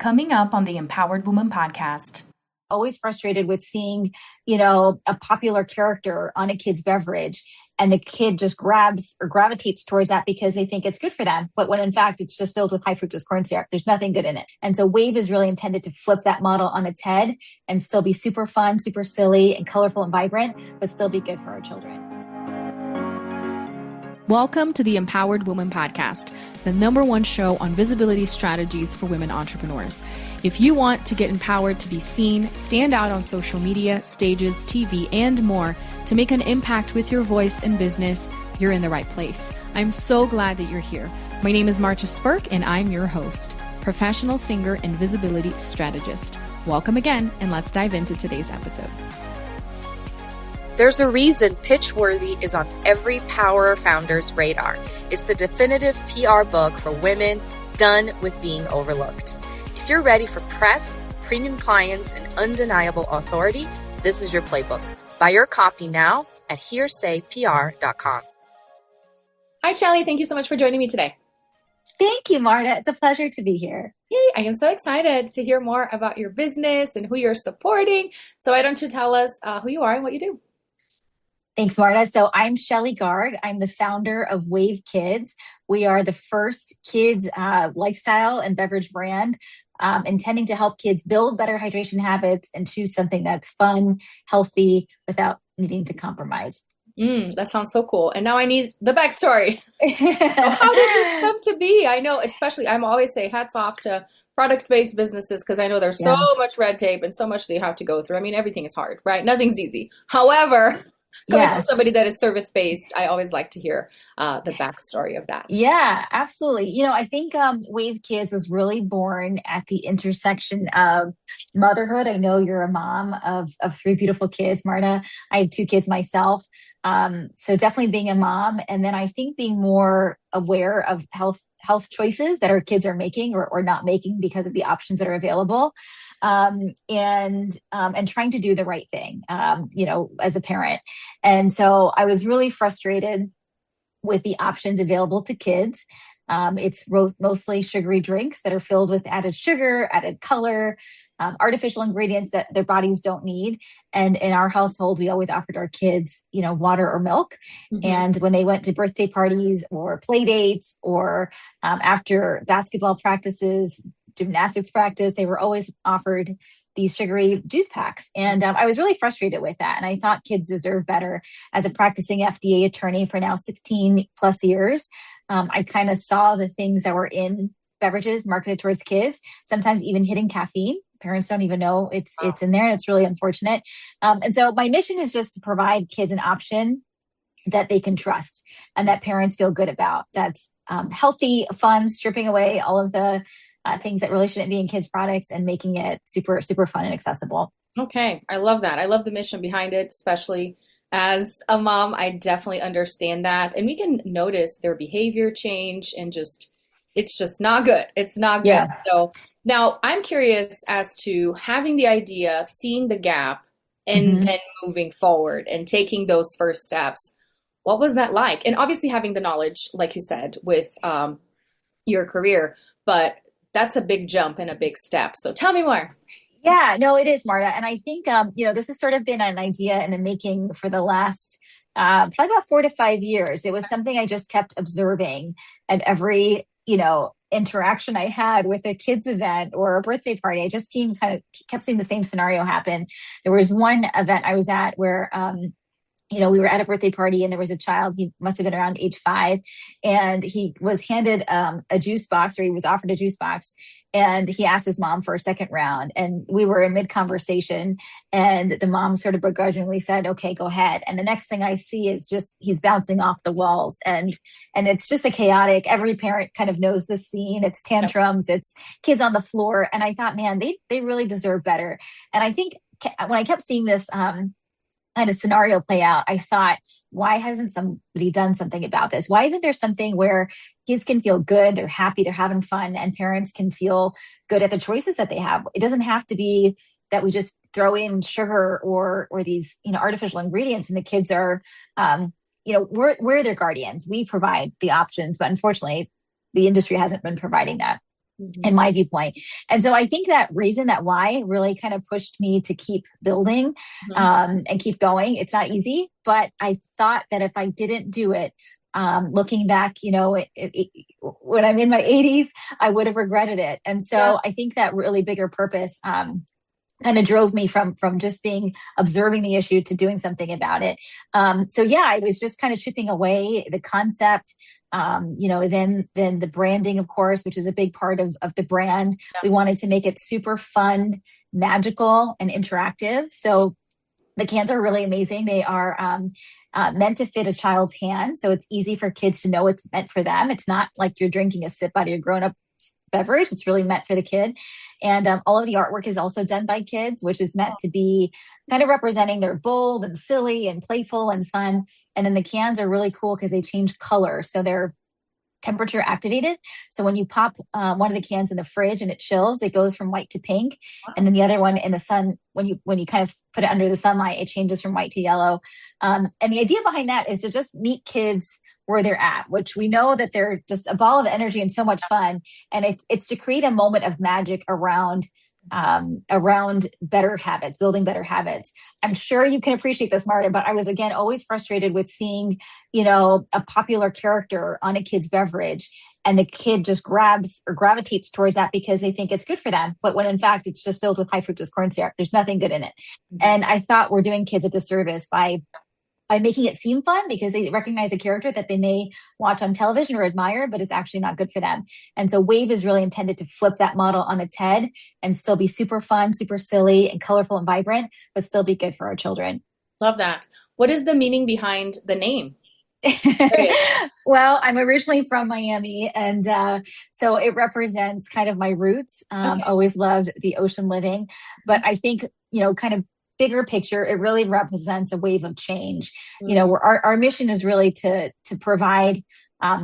coming up on the Empowered Woman podcast. Always frustrated with seeing, a popular character on a kid's beverage and the kid just grabs or gravitates towards that because they think it's good for them. But when in fact, it's just filled with high fructose corn syrup. There's nothing good in it. And so Wave is really intended to flip that model on its head and still be super fun, super silly and colorful and vibrant, but still be good for our children. Welcome to the Empowered Woman podcast, the #1 show on visibility strategies for women entrepreneurs. If you want to get empowered to be seen, stand out on social media, stages, TV, and more to make an impact with your voice and business, you're in the right place. I'm so glad that you're here. My name is Marcia Spurk, and I'm your host, professional singer and visibility strategist. Welcome again, and let's dive into today's episode. There's a reason Pitchworthy is on every power founder's radar. It's the definitive PR book for women done with being overlooked. If you're ready for press, premium clients, and undeniable authority, this is your playbook. Buy your copy now at hearsaypr.com. Hi, Shelly. Thank you so much for joining me today. Thank you, Marta. It's a pleasure to be here. Yay, I am so excited to hear more about your business and who you're supporting. So why don't you tell us who you are and what you do? Thanks, Marta. So I'm Shelly Garg. I'm the founder of Wave Kids. We are the first kids lifestyle and beverage brand intending to help kids build better hydration habits and choose something that's fun, healthy, without needing to compromise. That sounds so cool. And now I need the backstory. How did this come to be? I know, especially, I'm always say hats off to product-based businesses because I know there's so much red tape and so much that you have to go through. I mean, everything is hard, right? Nothing's easy. However, coming from somebody that is service-based, I always like to hear the backstory of that. Yeah, absolutely. I think Wave Kids was really born at the intersection of motherhood. I know you're a mom of 3 beautiful kids, Marta. I have 2 kids myself. So definitely being a mom. And then I think being more aware of health choices that our kids are making or not making because of the options that are available. And trying to do the right thing, as a parent. And so I was really frustrated with the options available to kids. It's mostly sugary drinks that are filled with added sugar, added color, artificial ingredients that their bodies don't need. And in our household, we always offered our kids, water or milk. Mm-hmm. And when they went to birthday parties or play dates or after basketball practices, gymnastics practice, they were always offered these sugary juice packs. And I was really frustrated with that. And I thought kids deserve better. As a practicing FDA attorney for now 16 plus years, I kind of saw the things that were in beverages marketed towards kids, sometimes even hitting caffeine. Parents don't even know it's in there, and it's really unfortunate. And so my mission is just to provide kids an option that they can trust and that parents feel good about. That's healthy, fun, stripping away all of the things that really shouldn't be in kids' products and making it super, super fun and accessible. Okay. I love that. I love the mission behind it, especially as a mom. I definitely understand that. And we can notice their behavior change and it's just not good. It's not good. Yeah. So now I'm curious as to having the idea, seeing the gap and then moving forward and taking those first steps. What was that like? And obviously having the knowledge, like you said, with your career, but that's a big jump and a big step. So tell me more. Yeah, no, it is, Marta. And I think, this has sort of been an idea in the making for the last probably about 4 to 5 years. It was something I just kept observing at every, interaction I had with a kids event or a birthday party. I just kept seeing the same scenario happen. There was one event I was at where, we were at a birthday party and there was a child, he must have been around age 5, and he was handed a juice box, or he was offered a juice box, and he asked his mom for a second round. And we were in mid-conversation and the mom sort of begrudgingly said, okay, go ahead. And the next thing I see is just, he's bouncing off the walls and it's just a chaotic, every parent kind of knows the scene. It's tantrums, it's kids on the floor. And I thought, man, they really deserve better. And I think when I kept seeing this, kind of scenario play out, I thought, why hasn't somebody done something about this? Why isn't there something where kids can feel good, they're happy, they're having fun, and parents can feel good at the choices that they have? It doesn't have to be that we just throw in sugar or these, artificial ingredients and the kids are, we're their guardians. We provide the options, but unfortunately the industry hasn't been providing that. in my viewpoint. And so I think that reason, that why really kind of pushed me to keep building and keep going. It's not easy, but I thought that if I didn't do it, looking back, when I'm in my 80s, I would have regretted it. And so I think that really bigger purpose kind of drove me from just observing the issue to doing something about it. I was just kind of chipping away the concept. Then the branding, of course, which is a big part of the brand. Yeah. We wanted to make it super fun, magical, and interactive. So the cans are really amazing. They are meant to fit a child's hand. So it's easy for kids to know it's meant for them. It's not like you're drinking a sip out of your grown-up beverage. It's really meant for the kid. And all of the artwork is also done by kids, which is meant to be kind of representing they're bold and silly and playful and fun. And then the cans are really cool because they change color. So they're temperature activated. So when you pop one of the cans in the fridge and it chills, it goes from white to pink. And then the other one in the sun, when you kind of put it under the sunlight, it changes from white to yellow. And the idea behind that is to just meet kids where they're at, which we know that they're just a ball of energy and so much fun. And it's to create a moment of magic around better habits, building better habits. I'm sure you can appreciate this, Marta, but I was, again, always frustrated with seeing, a popular character on a kid's beverage and the kid just grabs or gravitates towards that because they think it's good for them. But when in fact, it's just filled with high fructose corn syrup. There's nothing good in it. And I thought we're doing kids a disservice by making it seem fun because they recognize a character that they may watch on television or admire, but it's actually not good for them. And so Wave is really intended to flip that model on its head and still be super fun, super silly and colorful and vibrant, but still be good for our children. Love that. What is the meaning behind the name? Well, I'm originally from Miami, and so it represents kind of my roots. Always loved the ocean living, but I think, kind of bigger picture, it really represents a wave of change. Where our mission is really to provide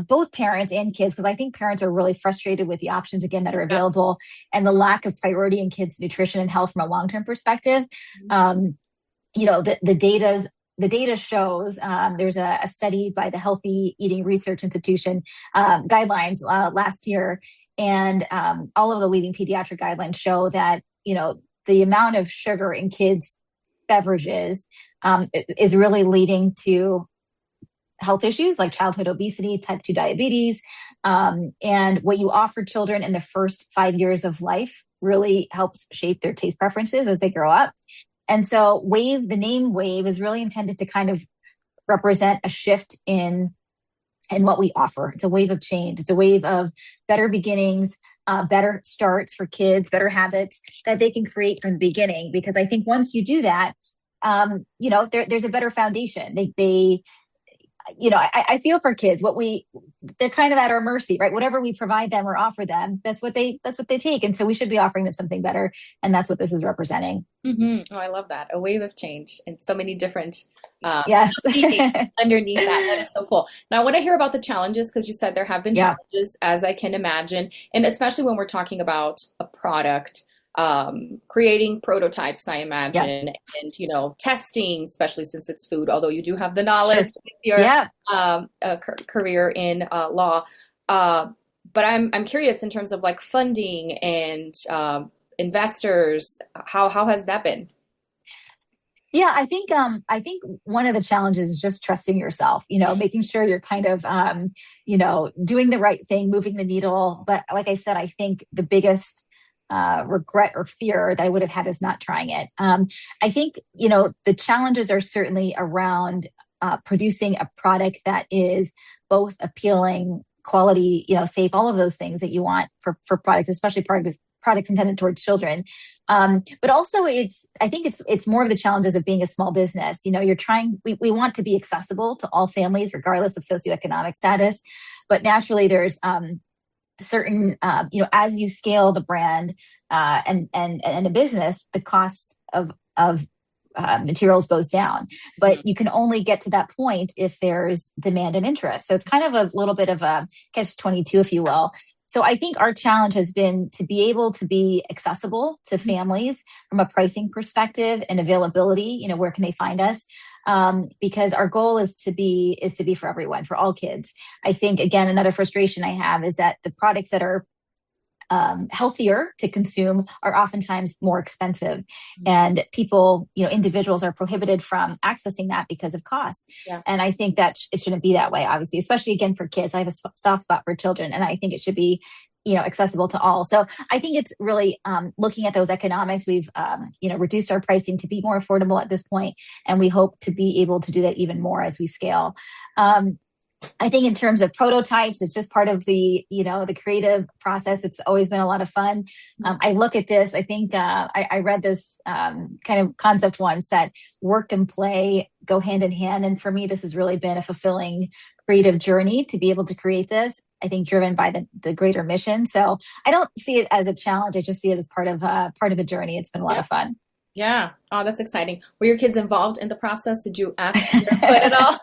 both parents and kids, because I think parents are really frustrated with the options, again, that are available and the lack of priority in kids' nutrition and health from a long-term perspective. The data shows, there's a study by the Healthy Eating Research Institution guidelines last year, and all of the leading pediatric guidelines show that, the amount of sugar in kids' beverages is really leading to health issues like childhood obesity, type 2 diabetes. And what you offer children in the first 5 years of life really helps shape their taste preferences as they grow up. And so Wave, the name Wave, is really intended to kind of represent a shift in what we offer. It's a wave of change. It's a wave of better beginnings, better starts for kids, better habits that they can create from the beginning. Because I think once you do that, there's a better foundation. I feel for kids, they're kind of at our mercy, right? Whatever we provide them or offer them, that's what they take. And so we should be offering them something better. And that's what this is representing. Mm-hmm. Oh, I love that. A wave of change and so many different yes. underneath that. That is so cool. Now I want to hear about the challenges, because you said there have been challenges, as I can imagine. And especially when we're talking about a product, creating prototypes, I imagine, and, testing, especially since it's food, although you do have the knowledge with your career in law. But I'm curious in terms of like funding and investors, how has that been? Yeah, I think one of the challenges is just trusting yourself, making sure you're kind of, doing the right thing, moving the needle. But like I said, I think the biggest regret or fear that I would have had is not trying it. I think, the challenges are certainly around producing a product that is both appealing, quality, safe, all of those things that you want for products, especially products intended towards children. But also I think it's more of the challenges of being a small business. We want to be accessible to all families, regardless of socioeconomic status, but naturally there's, certain, as you scale the brand and a business, the cost of materials goes down. But you can only get to that point if there's demand and interest. So it's kind of a little bit of a catch-22, if you will. So I think our challenge has been to be able to be accessible to families from a pricing perspective and availability. Where can they find us? Because our goal is to be for everyone, for all kids. I think, again, another frustration I have is that the products that are healthier to consume are oftentimes more expensive. And people, individuals are prohibited from accessing that because of cost. Yeah. And I think that it shouldn't be that way, obviously, especially again for kids. I have a soft spot for children, and I think it should be accessible to all. So I think it's really looking at those economics. We've, reduced our pricing to be more affordable at this point, and we hope to be able to do that even more as we scale. I think in terms of prototypes, it's just part of the creative process. It's always been a lot of fun. I look at this, I think I read this kind of concept once that work and play go hand in hand. And for me, this has really been a fulfilling creative journey to be able to create this, I think driven by the greater mission. So I don't see it as a challenge. I just see it as part of the journey. It's been a lot of fun. Yeah. Oh, that's exciting. Were your kids involved in the process? Did you ask them to put it all?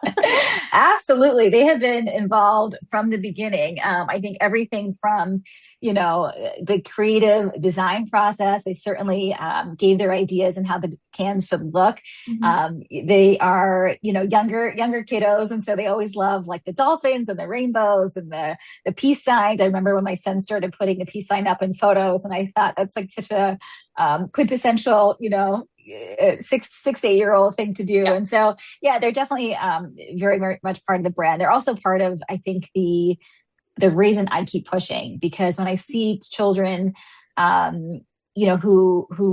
Absolutely. They have been involved from the beginning. I think everything from, the creative design process, they certainly gave their ideas and how the cans should look. Mm-hmm. They are, younger kiddos. And so they always love like the dolphins and the rainbows and the peace signs. I remember when my son started putting the peace sign up in photos, and I thought that's like such a quintessential, 6 to 8-year-old thing to do. Yeah. And so, they're definitely very, very much part of the brand. They're also part of, I think, the reason I keep pushing, because when I see children, who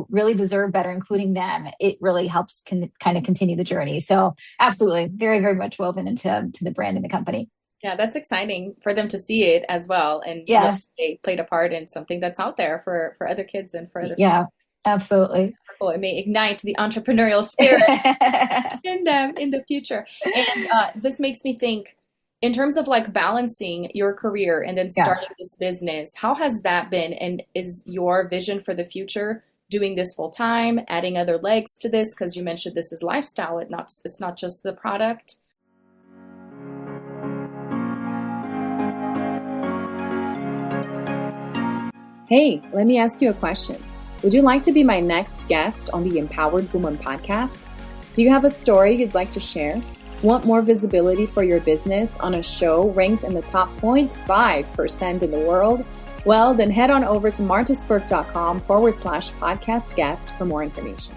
really deserve better, including them, it really helps kind of continue the journey. So absolutely, very, very much woven into the brand and the company. Yeah, that's exciting for them to see it as well. And yes, they played a part in something that's out there for other kids and for other families. Absolutely. It may ignite the entrepreneurial spirit in them in the future. And this makes me think, in terms of like balancing your career and then starting this business, how has that been? And is your vision for the future doing this full time, adding other legs to this? Because you mentioned this is lifestyle. It's not just the product. Hey, let me ask you a question. Would you like to be my next guest on the Empowered Woman podcast? Do you have a story you'd like to share? Want more visibility for your business on a show ranked in the top 0.5% in the world? Well, then head on over to martasburke.com/podcast guest for more information.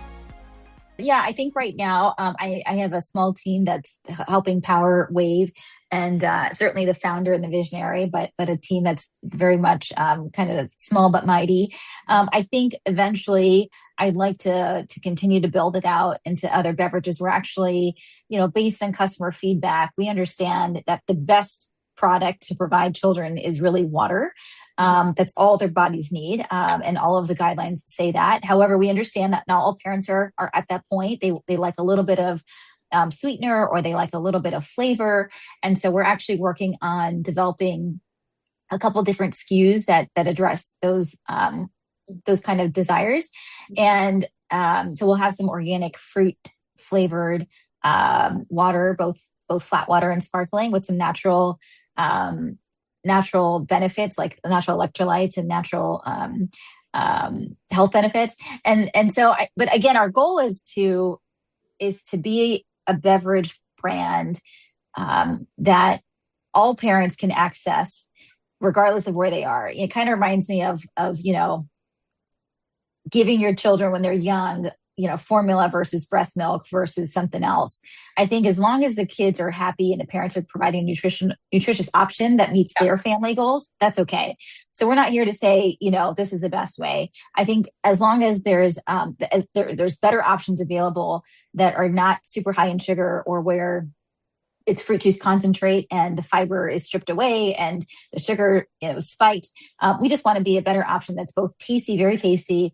Yeah, I think right now I have a small team that's helping power Wave, and certainly the founder and the visionary, but a team that's very much kind of small but mighty. I think eventually I'd like to continue to build it out into other beverages. We're actually, based on customer feedback, we understand that the best product to provide children is really water. That's all their bodies need. And all of the guidelines say that. However, we understand that not all parents are at that point. They like a little bit of sweetener, or they like a little bit of flavor. And so we're actually working on developing a couple of different SKUs that address those kind of desires. And so we'll have some organic fruit flavored water, both flat water and sparkling, with some natural benefits like natural electrolytes and natural health benefits. And so, but again, our goal is to be a beverage brand that all parents can access regardless of where they are. It kind of reminds me of giving your children when they're young, formula versus breast milk versus something else. I think as long as the kids are happy and the parents are providing a nutritious option that meets their family goals, that's okay. So we're not here to say, this is the best way. I think as long as there's better options available that are not super high in sugar, or where it's fruit juice concentrate and the fiber is stripped away and the sugar spiked. We just want to be a better option that's both tasty, very tasty,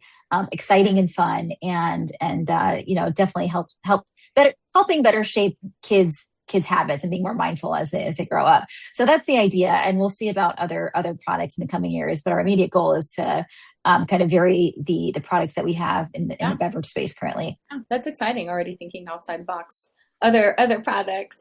exciting and fun, and definitely helping better shape kids' habits and being more mindful as they grow up. So that's the idea, and we'll see about other products in the coming years. But our immediate goal is to kind of vary the products that we have in the beverage space currently. Yeah, that's exciting. Already thinking outside the box. Other products.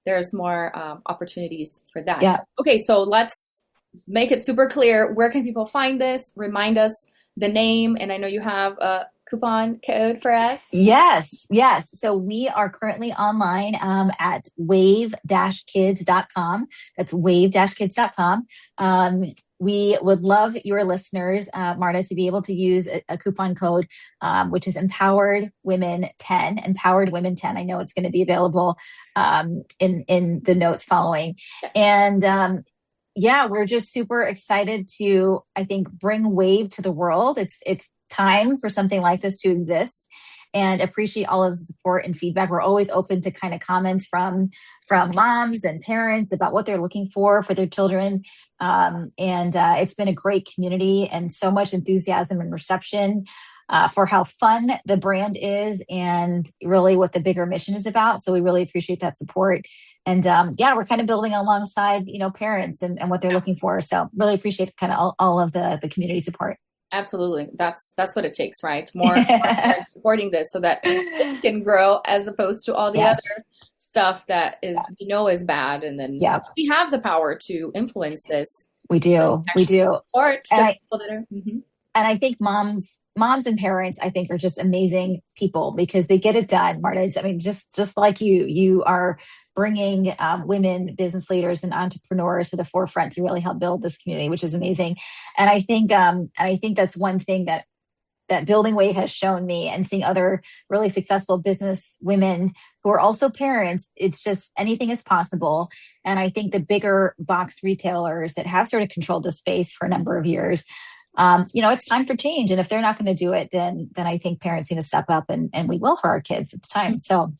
There's more opportunities for that. Yeah. Okay, so let's make it super clear. Where can people find this? Remind us the name, and I know you have a coupon code for us. Yes. So we are currently online at wave-kids.com. That's wave-kids.com. we would love your listeners, Marta, to be able to use a coupon code, which is Empowered Women 10, Empowered Women 10. I know it's going to be available in the notes following. Yes. And we're just super excited to, I think, bring WAVE to the world. It's time for something like this to exist, and appreciate all of the support and feedback. We're always open to kind of comments from moms and parents about what they're looking for their children. It's been a great community and so much enthusiasm and reception for how fun the brand is and really what the bigger mission is about. So we really appreciate that support. And we're kind of building alongside, parents and what they're looking for. So really appreciate kind of all of the community support. Absolutely. That's what it takes, right? More parents supporting this so that this can grow as opposed to all the other stuff that is, is bad. And then we have the power to influence this. We do. Support and people that are, and I think moms and parents, I think, are just amazing people because they get it done, Marta. I mean, just like you are bringing women business leaders and entrepreneurs to the forefront to really help build this community, which is amazing. And I think that's one thing that Building Wave has shown me, and seeing other really successful business women who are also parents. It's just anything is possible. And I think the bigger box retailers that have sort of controlled the space for a number of years, it's time for change. And if they're not going to do it, then I think parents need to step up and we will for our kids. It's time. So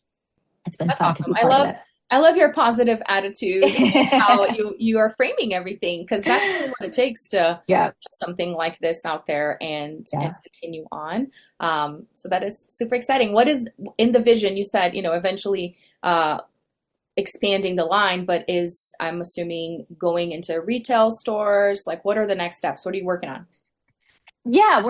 it's been fun awesome. to be part of it. I love your positive attitude and how you are framing everything, because that's really what it takes to put something like this out there and continue on. So that is super exciting. What is in the vision? You said, eventually expanding the line, but I'm assuming going into retail stores. Like, what are the next steps? What are you working on? Yeah,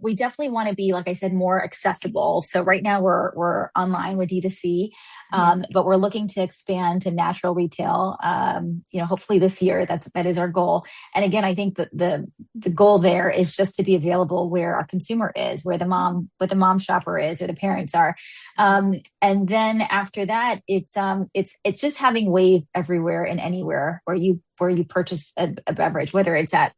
we definitely want to be, like I said, more accessible. So right now we're online, we're D2C, but we're looking to expand to natural retail. Hopefully this year. That is our goal. And again, I think that the goal there is just to be available where our consumer is, where the mom shopper is, where the parents are. And then after that, it's just having WAVE everywhere and anywhere where you purchase a beverage, whether it's at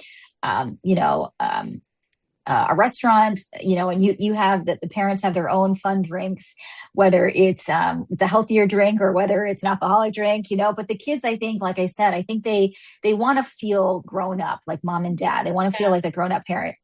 a restaurant, and you have that the parents have their own fun drinks, whether it's a healthier drink or whether it's an alcoholic drink, but the kids, I think, like I said, I think they want to feel grown up, like mom and dad. They want to feel like a grown up parent.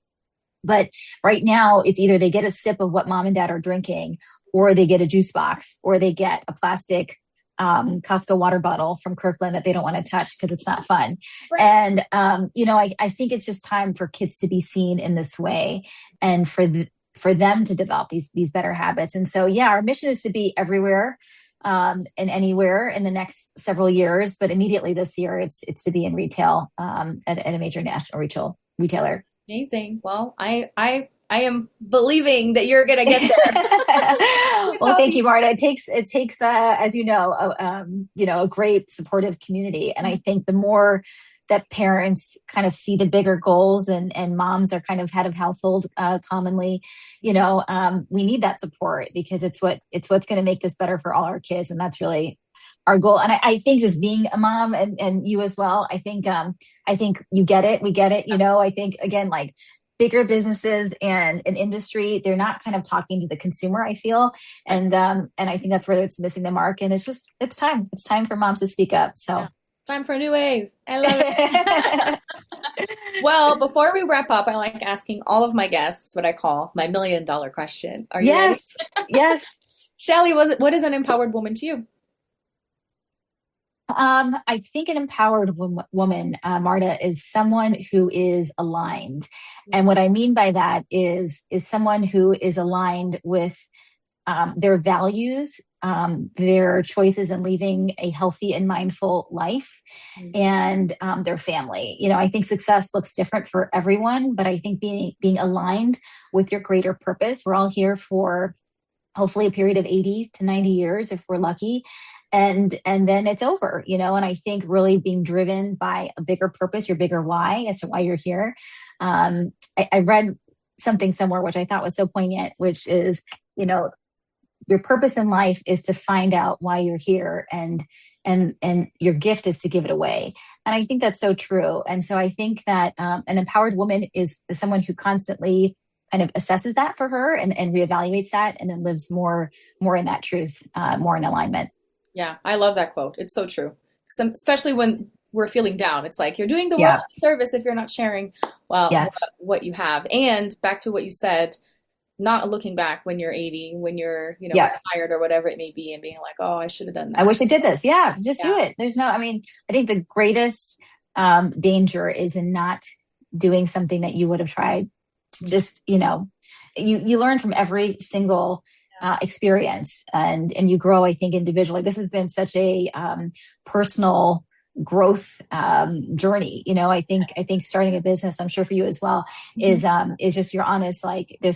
But right now it's either they get a sip of what mom and dad are drinking, or they get a juice box, or they get a plastic Costco water bottle from Kirkland that they don't want to touch because it's not fun. Right. And, I think it's just time for kids to be seen in this way and for them to develop these better habits. And so, our mission is to be everywhere and anywhere in the next several years, but immediately this year it's to be in retail at a major national retailer. Amazing. Well, I am believing that you're going to get there. Well, thank you, Marta. It takes, as you know, a great supportive community. And I think the more that parents kind of see the bigger goals and moms are kind of head of household commonly, we need that support because it's what's going to make this better for all our kids. And that's really our goal. And I think just being a mom and you as well, I think you get it. We get it. I think, again, like, bigger businesses and an industry, they're not kind of talking to the consumer, I feel. And I think that's where it's missing the mark. And it's time. It's time for moms to speak up. So time for a new wave. I love it. Well, before we wrap up, I like asking all of my guests what I call my $1 million question. Are you ready? Yes. Shelly, what is an empowered woman to you? I think an empowered woman, Marta, is someone who is aligned. And what I mean by that is someone who is aligned with their values, their choices in leading a healthy and mindful life, and their family. I think success looks different for everyone, but I think being aligned with your greater purpose. We're all here for hopefully a period of 80 to 90 years if we're lucky. And then it's over, and I think really being driven by a bigger purpose, your bigger why as to why you're here. I read something somewhere, which I thought was so poignant, which is, your purpose in life is to find out why you're here, and your gift is to give it away. And I think that's so true. And so I think that an empowered woman is someone who constantly kind of assesses that for her and reevaluates that, and then lives more in that truth, more in alignment. Yeah, I love that quote. It's so true. Especially when we're feeling down. It's like you're doing the world service if you're not sharing what you have. And back to what you said, not looking back when you're 80, when you're, tired or whatever it may be, and being like, oh, I should have done that. I wish I did this. Yeah, just do it. I think the greatest danger is in not doing something that you would have tried to just, you learn from every single experience, and you grow, I think, individually. This has been such a personal growth journey. I think starting a business, I'm sure for you as well, is just you're on this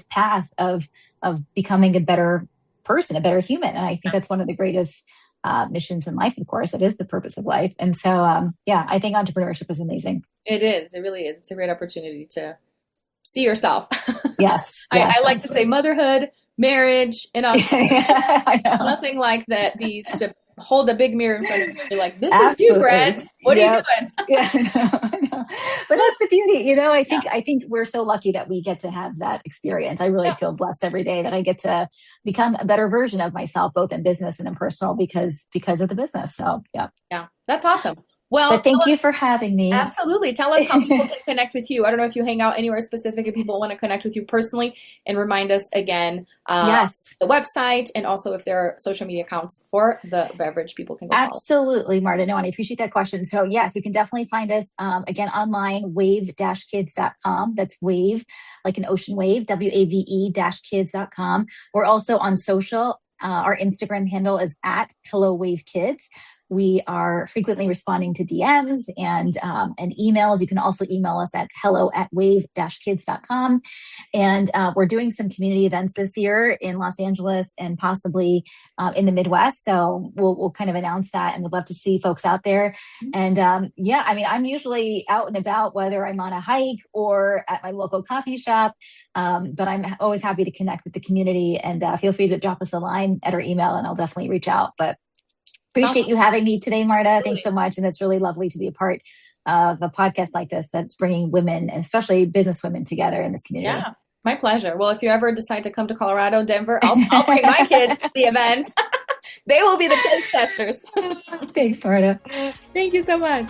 path of becoming a better person, a better human. And I think that's one of the greatest missions in life. Of course, it is the purpose of life. And so, I think entrepreneurship is amazing. It is. It really is. It's a great opportunity to see yourself. Yes. I like to say motherhood, marriage, and nothing like that needs to hold a big mirror in front of you. You're like, this is you, Grant. What are you doing? I know. But that's the beauty. I think we're so lucky that we get to have that experience. I really feel blessed every day that I get to become a better version of myself, both in business and in personal, because of the business. So, yeah. Yeah, that's awesome. Well, but thank you for having me. Absolutely. Tell us how people can connect with you. I don't know if you hang out anywhere specific, if people want to connect with you personally, and remind us again, the website, and also if there are social media accounts for the Beverage, people can go follow. Absolutely, Marta. No, and I appreciate that question. So yes, you can definitely find us again online, wave-kids.com. That's wave, like an ocean wave, WAVE-kids.com. We're also on social. Our Instagram handle is @HelloWaveKids. We are frequently responding to DMs and emails. You can also email us at hello@wave-kids.com. And we're doing some community events this year in Los Angeles and possibly in the Midwest. So we'll kind of announce that, and we'd love to see folks out there. And I'm usually out and about, whether I'm on a hike or at my local coffee shop. But I'm always happy to connect with the community, and feel free to drop us a line at our email, and I'll definitely reach out. But appreciate you having me today, Marta. Absolutely. Thanks so much. And it's really lovely to be a part of a podcast like this that's bringing women, and especially business women, together in this community. Yeah, my pleasure. Well, if you ever decide to come to Colorado, Denver, I'll bring my kids to the event. They will be the taste testers. Thanks, Marta. Thank you so much.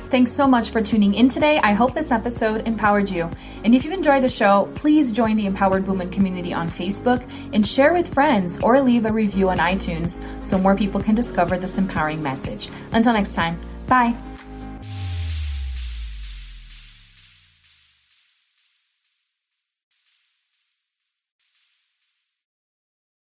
Thanks so much for tuning in today. I hope this episode empowered you. And if you enjoyed the show, please join the Empowered Woman community on Facebook and share with friends, or leave a review on iTunes so more people can discover this empowering message. Until next time, bye.